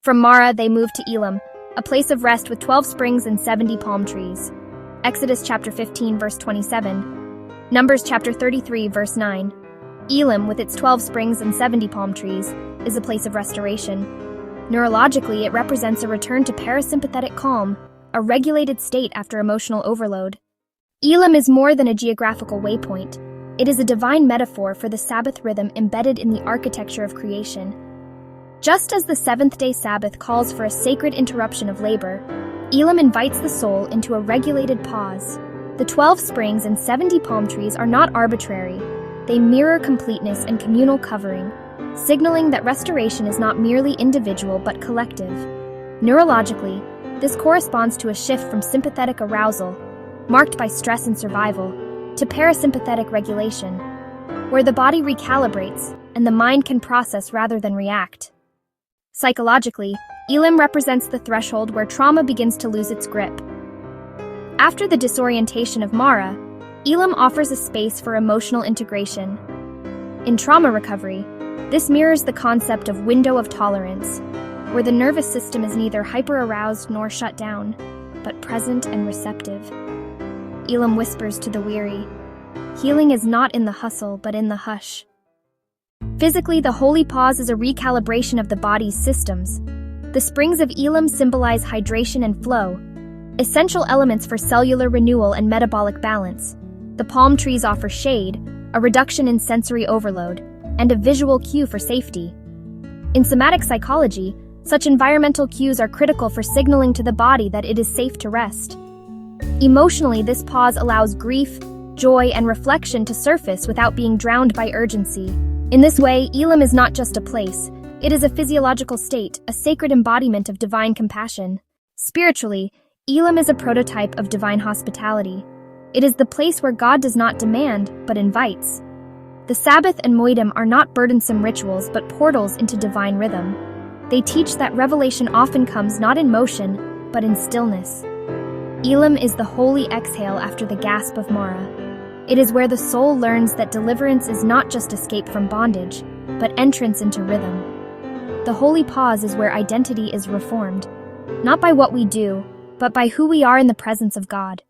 From Mara, they moved to Elim, a place of rest with 12 springs and 70 palm trees. Exodus chapter 15, verse 27. Numbers chapter 33, verse 9. Elim, with its 12 springs and 70 palm trees, is a place of restoration. Neurologically, it represents a return to parasympathetic calm, a regulated state after emotional overload. Elim is more than a geographical waypoint. It is a divine metaphor for the Sabbath rhythm embedded in the architecture of creation. Just as the seventh-day Sabbath calls for a sacred interruption of labor, Elim invites the soul into a regulated pause. The 12 springs and 70 palm trees are not arbitrary. They mirror completeness and communal covering, signaling that restoration is not merely individual but collective. Neurologically, this corresponds to a shift from sympathetic arousal, marked by stress and survival, to parasympathetic regulation, where the body recalibrates and the mind can process rather than react. Psychologically, Elim represents the threshold where trauma begins to lose its grip. After the disorientation of Mara, Elim offers a space for emotional integration. In trauma recovery, this mirrors the concept of window of tolerance, where the nervous system is neither hyper-aroused nor shut down, but present and receptive. Elim whispers to the weary, "Healing is not in the hustle, but in the hush." Physically, the holy pause is a recalibration of the body's systems. The springs of Elim symbolize hydration and flow, essential elements for cellular renewal and metabolic balance. The palm trees offer shade, a reduction in sensory overload, and a visual cue for safety. In somatic psychology, such environmental cues are critical for signaling to the body that it is safe to rest. Emotionally, this pause allows grief, joy, and reflection to surface without being drowned by urgency. In this way, Elim is not just a place. It is a physiological state, a sacred embodiment of divine compassion. Spiritually, Elim is a prototype of divine hospitality. It is the place where God does not demand, but invites. The Sabbath and Moedim are not burdensome rituals, but portals into divine rhythm. They teach that revelation often comes not in motion, but in stillness. Elim is the holy exhale after the gasp of Mara. It is where the soul learns that deliverance is not just escape from bondage, but entrance into rhythm. The holy pause is where identity is reformed, not by what we do, but by who we are in the presence of God.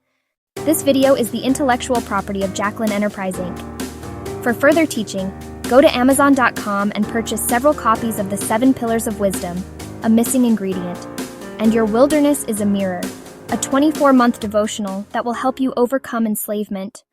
This video is the intellectual property of Jacqueline Enterprise Inc. For further teaching, go to Amazon.com and purchase several copies of the 7 Pillars of Wisdom, a missing ingredient. And Your Wilderness is a Mirror, a 24-month devotional that will help you overcome enslavement.